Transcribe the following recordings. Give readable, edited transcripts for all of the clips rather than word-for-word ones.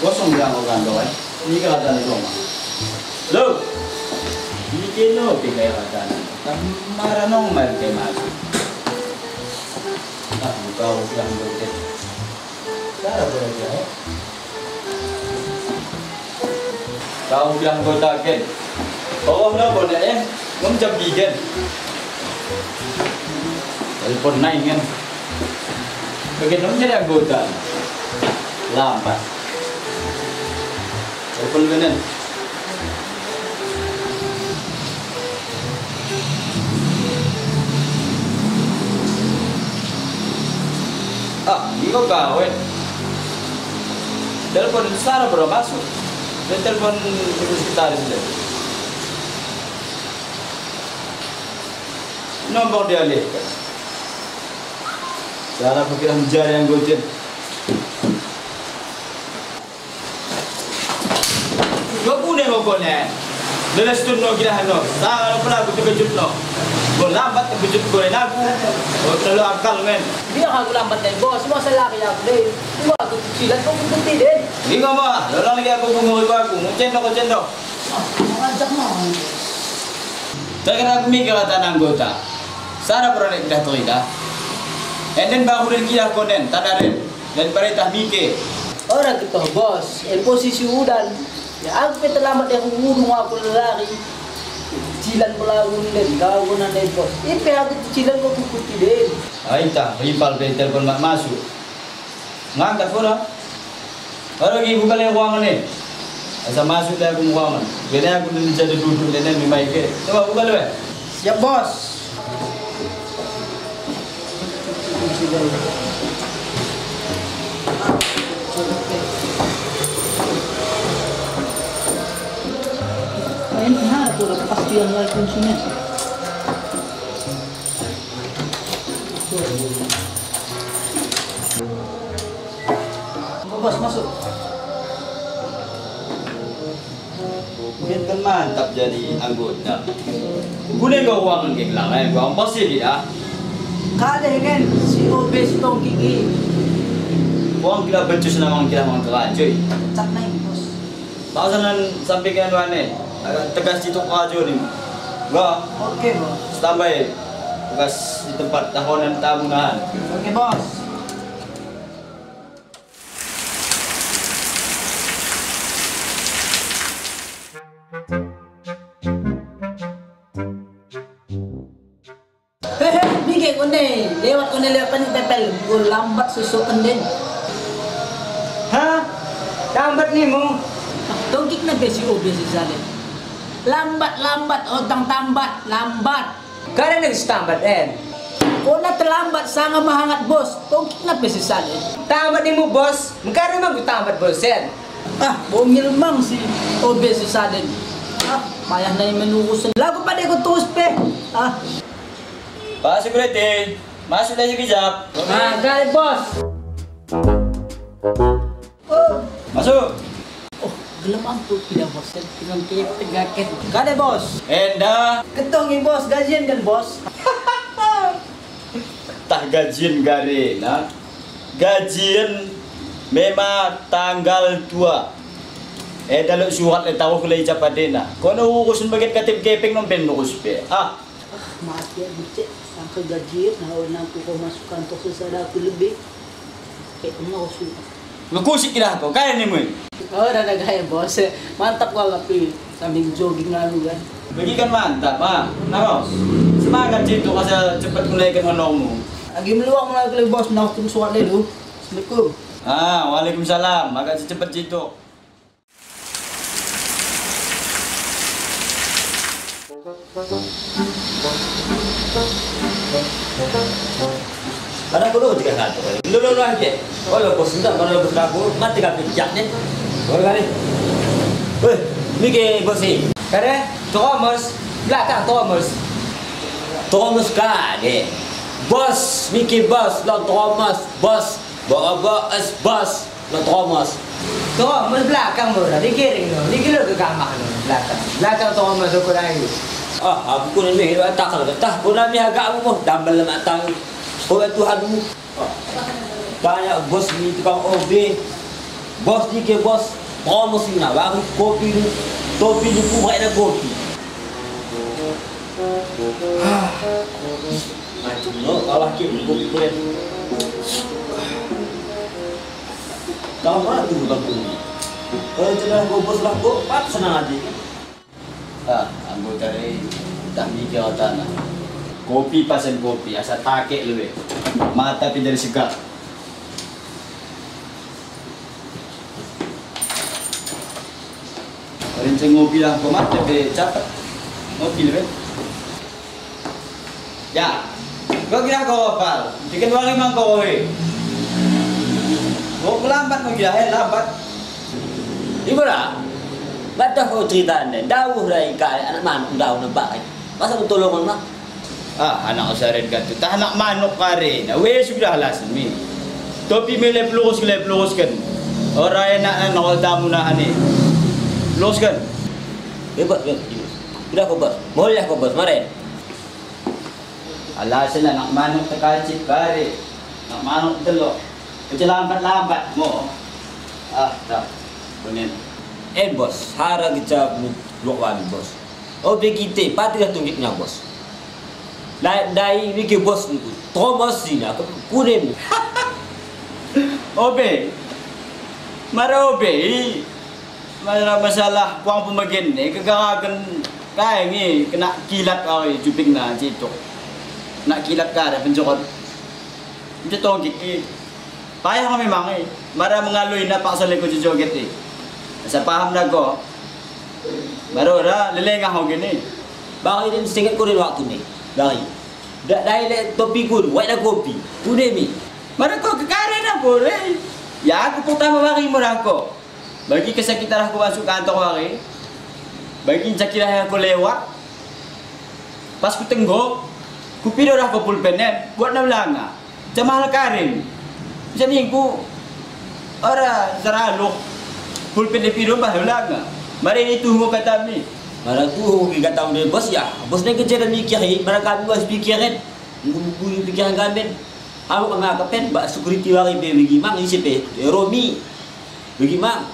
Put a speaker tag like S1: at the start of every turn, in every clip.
S1: Kosong bilang orang doang. Ini keadaan di rumah. Lo, ini kilo kayak keadaan. Tapi marah nong main kayak masuk. Tak buka ulang berikut. Cara berikut ya. Kau bilang kau takkan. Kau nak boleh ngom jam bikin. Telepon naik kan. Begitu jadi anggota. Lambat. Telepon kanan. Ini kok kawin. Telepon Sarah baru masuk. Dan telepon sekretaris dia. Nombor dia lihat. Sarah pikiran jari yang gocet. Pokoknya, lepas tu no kita hano, tak kalau pernah aku terkejut no, gol lambat terkejut gol aku, terlalu akal men.
S2: Dia aku lambat deh, bos, semua salah kayak aku deh, semua aku cilat kau berhenti deh.
S1: Ini kau mah, orang lagi aku ngomong aku, cendok.
S2: Ngajak mau.
S1: Terkena aku mikir kata anggota, Sarah pernah kita terlihat, enden bangunin kita konen, tadarin, dan perintah mikir.
S2: Orang kita bos, posisi udan. Ya aku terlambat yang ngurung aku lari. Cicilan pelagun dan kawanan dan bos. Ipe aku cicilan kok kukuti deh.
S1: Aita, ripal pe telepon mak masuk. Ngangkat pula. Orang lagi buka le ruangan ni. Asa masuk dah aku ruangan. Kena aku ni jadi duduk dan ni mai ke. Coba buka le.
S2: Siap bos. Ini aku dah pasti yang lain kuncinya. Bos masuk.
S1: Mungkin kan mantap jadi anggota. Boleh kau uang ke kelang kau pasti tidak.
S2: Kada kan si obes tong gigi.
S1: Uang kita becus nama kita mau terlanjut.
S2: Cak naik bos.
S1: Pasalan sampai ke mana? Agak tegas itu aja ni. Enggak.
S2: Oke bos.
S1: Standby. Tegas di tempat tahunan tamunan.
S2: Oke bos. Hehe, bingkai konde. Lewat pan pepel. Gua lambat susuk kenden.
S3: Hah? Lambat ni mo?
S2: Tongkik na besi obes salen. Lambat otang tambat, lambat.
S3: Kada nag-stambat
S2: Kau na terlambat sangat mahangat bos. Tongkik na besi salen.
S3: Tambat ni mo boss. Magkano man tambat boss
S2: Bongil mang si obes salen. Payah na yung menurus. Lago pa di ko tuus pe.
S1: Pak Security, masuk dah sekejap.
S2: Gali bos.
S1: Masuk.
S2: Gelap ampun tidak bos. Dengan kita tegaket. Gali bos.
S1: Enda.
S2: Ketongi bos, gajian kan bos.
S1: Tak gajian garing, nah. Gajian memang tanggal 2. Dalam surat tahu kulai capadena. Kono urusan bagian katip keping nombel urus pe.
S2: Mati ya bucek. Sampai gajian, nah aku kau masuk kantor sesada aku lebih. Kayak kamu harus.
S1: Ngekusik kita kau, kaya ni mun.
S2: Dah gaya bos. Mantap kau tapi sambil jogging lalu kan.
S1: Bagi kan mantap, Nah, semangat itu kasih cepat kunaikan honormu.
S2: Lagi meluang lagi bos, nak tunggu surat dulu. Assalamualaikum.
S1: Waalaikumsalam. Agak cepat itu.
S4: Karena aku dulu tiga kali. Dulu aja. Kalau bos sudah, kalau bos aku mati kaki jak deh. Boleh kali. Weh, ni ke bos ni.
S3: Kare, Thomas, belakang Thomas.
S4: Thomas kade. Bos, Mickey bos, lo Thomas, bos. Bawa bos, lo Thomas.
S3: Thomas belakang mo, di kiring no. Di kilo ke gamak no, belakang. Belakang Thomas ko na yun.
S4: Ah, aku ni ni tak kalau tah pun ni agak mu dambal matang. Oh Tuhanmu. Banyak bos ni tukang OB. Bos ni ke bos promosi na baru kopi ni. Topi ni pun ada kopi. Macam no kalau ke kopi kulit. Kau mana tu bang tu? Kalau jelas bos lah kok pat senang aja.
S1: Ambo cari tak mikir tanah. Kopi pasen kopi, asa take lu mata pi dari segar. Renceng ngopi lah, komat lebih cepat. Ngopi lebih. Ya, kau kira kau apa? Bikin wangi mang kau Kau lambat mau kira lambat.
S4: Ibarat badah kau cerita ni, dawuh dari kai anak man dawuh nampak kai. Masa kau tolong mana?
S1: Anak usahain katu, tak anak manuk kare. Nah, weh sudah alas ni. Topi mele peluruskan. Orang enak nak tamu nak ni. Peluruskan.
S4: Bebas. Sudah kau bos. Boleh kau bos, mari.
S1: Alasan lah nak manuk terkacip kare. Nak manuk telok. Macam lambat mo. Tak. Benar.
S4: Bos, hara kita luak wali bos. Oh begitu, pati dah tunjuknya bos. Dai bikin bos Thomas ni aku kunem.
S1: Obe. Mara obe. Mara masalah puang pembagian ni kegagalan kai ni kena kilat ai juping na cito. Nak kilat ka ada pencokot. Macam tu gigi. Payah kami memang mara mengalui na paksa leko joget ni. Saya paham dah kau. Baru dah lelengah kau gini.
S4: Bagi dia setengah kau waktu ni. Bagi. Dah le topi kau, white dah kopi. Tu deh mi.
S1: Mana kau kekaren dah boleh. Ya aku pertama bagi murah kau. Bagi kesakitan aku masuk kantor hari. Bagi cakiran aku lewat. Pas ku tengok, ku pido dah kau pulpen buat nak belanga. Macam mahal karin. Macam ni ku orang seralu. Pulpen di pido bah belanga. Mari ni tunggu kata ni.
S4: Mara tu kita tahu dia bos ya. Bos ni kerja dan mikir ni. Mara kami bos pikiran. Guru pikiran kami. Aku kena kapen bak security wari be bagi mang isi pe. Romi. Bagi mang.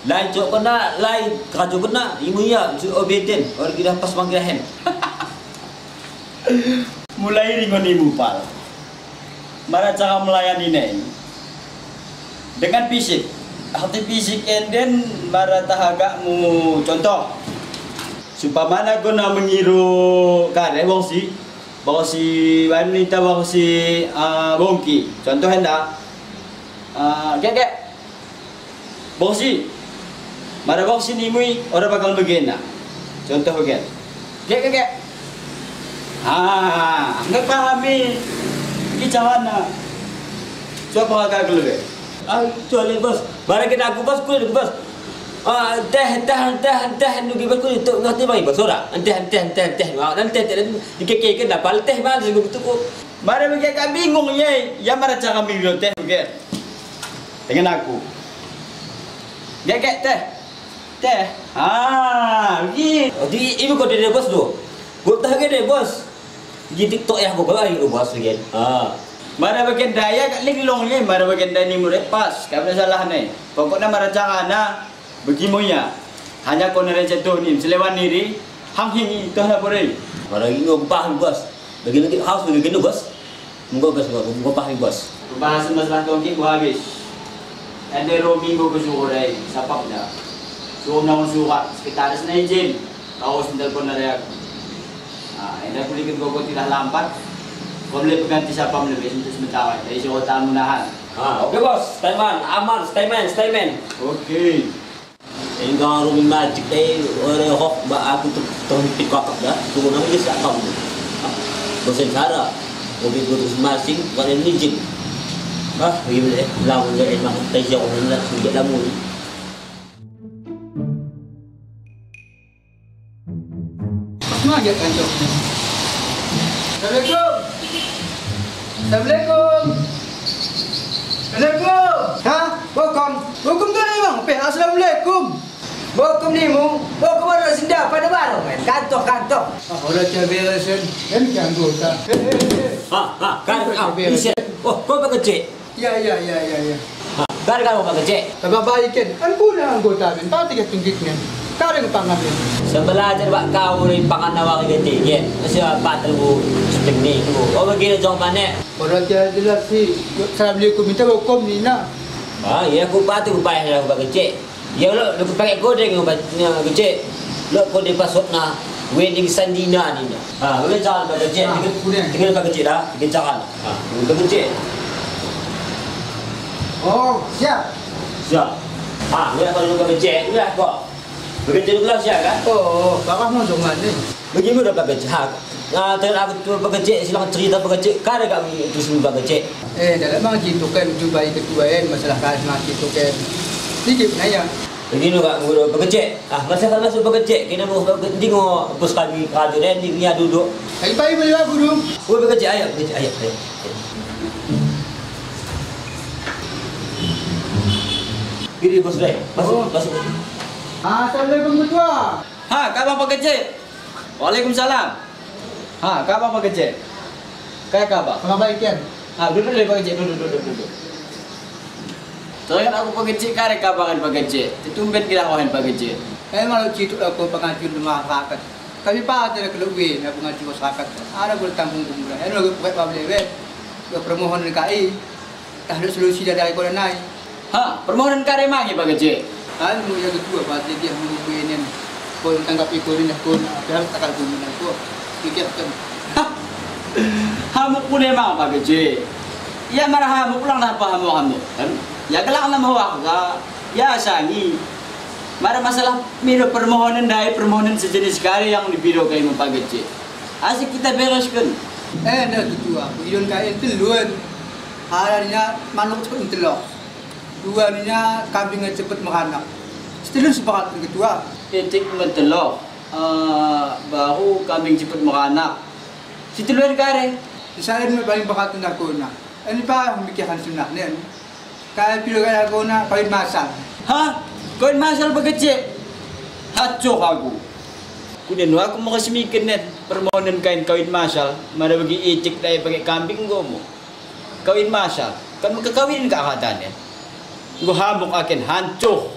S4: Lain cok kena, lain kerja kena. Imu ya obeden. Orang kita pas manggahen.
S1: Mulai ringon ibu pal. Mara cara melayani ni. Dengan fisik. Hati fisik enden mara tahagamu contoh. Supamana ko na mengiru kare wong si wanita wong si bongki. Contoh hendak gek. Wong si mara wong si nimui orang bakal begena. Contoh gek. Gek. Enggak pahami. Ki cawana. Coba agak dulu.
S4: Cuali bos. Barang kita aku bos kulit bos. Teh nugi bos kulit tu ngerti bagi bos ora. Teh. Nanti dikeke dah pal teh mal sego tu ko.
S1: Mara bagi kami bingung ye. Ya mara cara ambil teh begitu. Dengan aku. Gek teh. Gi.
S4: Di ibu kau dia bos tu. Gua tahu ke dia bos. Di TikTok ya gua bagi bos begitu.
S1: Mara bagian daya kat lagi long ni, mara bagian daya ni murid pas. Kau salah ni. Pokoknya mara jangan na begimu ya. Hanya kau nak jatuh ni, selewan diri, hang hingi tu nak boleh.
S4: Mara ini gua paham bos. Bagi lagi house bagi gini bos. Muka gua paham bos.
S1: Bahas masalah tu gua habis. Ada romi gua kesuruh dah. Siapa dah? Suruh nak surat. Sekitar sana izin. Kau sendal pun ada aku. Ini aku lihat gua tidak lambat. Kau boleh berganti siapa lebih untuk sementara. Dari suruh tamu nahan.
S4: Okey bos. Stayman, aman, stayman.
S1: Okey.
S4: Enggak rumi magic orang hok ba aku tu pick up dah. Tu nama dia siapa tu? Bosan cara. Mobil tu masing bukan engine. Begini lawan dia memang tajam orang nak sujud lamun.
S2: Manggil kantor. Assalamualaikum. Assalamualaikum. Assalamualaikum. Ha? Bokom. Bokom tu ni bang. Assalamualaikum.
S3: Bokom ni mu. Bokom ada sedap pada baru kan. Kantor.
S2: Orang cebelasan. Kan anggota.
S4: Kan bisa. Oh, kau bekerja.
S2: Ya.
S4: Kan kamu bekerja.
S2: Abang baik kan. Aku na anggota kan. Tak tiga tunggik ni. Kau ada pangan ni.
S4: Sebelah je buat kau ni pangan awak kerja kan. Masih apa tu teknik tu. Oh begini jom mana?
S2: Orang jelas si. Assalamualaikum. Minta bokom ni nak.
S4: Ya aku patu payah aku bekerja. Ya lo pakai kodeng buat kerja. Lo kode password na wedding sandina ni. Boleh jalan bekerja. Tinggal bekerja dah. Tinggal jalan. Bekerja.
S2: Oh, siap.
S4: Siap. Boleh kalau bekerja, boleh kok. Bekerja dulu siap kan?
S2: Oh, bapak mau jangan ni.
S4: Bagaimana dah bekerja? Terus aku tu bekerja, silakan cerita bekerja. Kada kami itu semua bekerja.
S2: Dalam mang gitu kan jumpa ketua masalah khasmat gitu kan. Dikit naya.
S4: Begini kak, guru bekerja. Masa masuk bekerja, kena mau tengok bos kami radio dan dia duduk.
S2: Hai pai boleh guru.
S4: Oh bekerja ayah. Gini bos deh, masuk.
S2: Assalamualaikum ketua.
S1: Kak Bang bekerja. Waalaikumsalam. Kak Bang bekerja. Kayak Bang.
S2: Apa baik kan?
S1: Duduk bekerja, duduk. Soalnya aku bekerja karek kabangan bekerja. Tumben kita kawan bekerja.
S2: Malu citu aku pengajuan rumah masyarakat. Tapi pak ada keluar nak pengajuan masyarakat. Ada boleh tampung kumpulan. Lalu buat apa boleh? Permohonan KI. Tak ada solusi dari kau naik.
S1: Permohonan karek mangi bekerja.
S2: Mu yang kedua pasti dia menunggu ini. Kau tanggapi kau ni kau biar takkan kumpulan kau. Fikirkan.
S1: Hamuk pun emang bekerja. Ya marah hamuk pulang apa hamuk. Ya kelak nama warga, ya sangi. Mara masalah miro permohonan permohonan sejenis kali yang dibiro kayak mempagece. Asik kita bereskan.
S2: Nak ketua, idon kain telur. Harinya manuk cepat telur. Dua ninya kambing cepat menganak. Setelur sepakat ketua.
S1: Etik mentelur. Baru kambing cepat menganak. Si telur kare.
S2: Saya ni paling bakat nak kona. Ini pak memikirkan sunnah ni. Kaya pilo kaya ako na kawin masal.
S1: Kawin masal bekerja? Haco aku. Kemudian aku mau kasimikin net permohonan kain kawin masal. Mada bagi icik tayo pakai kambing go mo. Kawin masal. Kan magkakawin ka akatan yan. Gue hamok akin, hanco.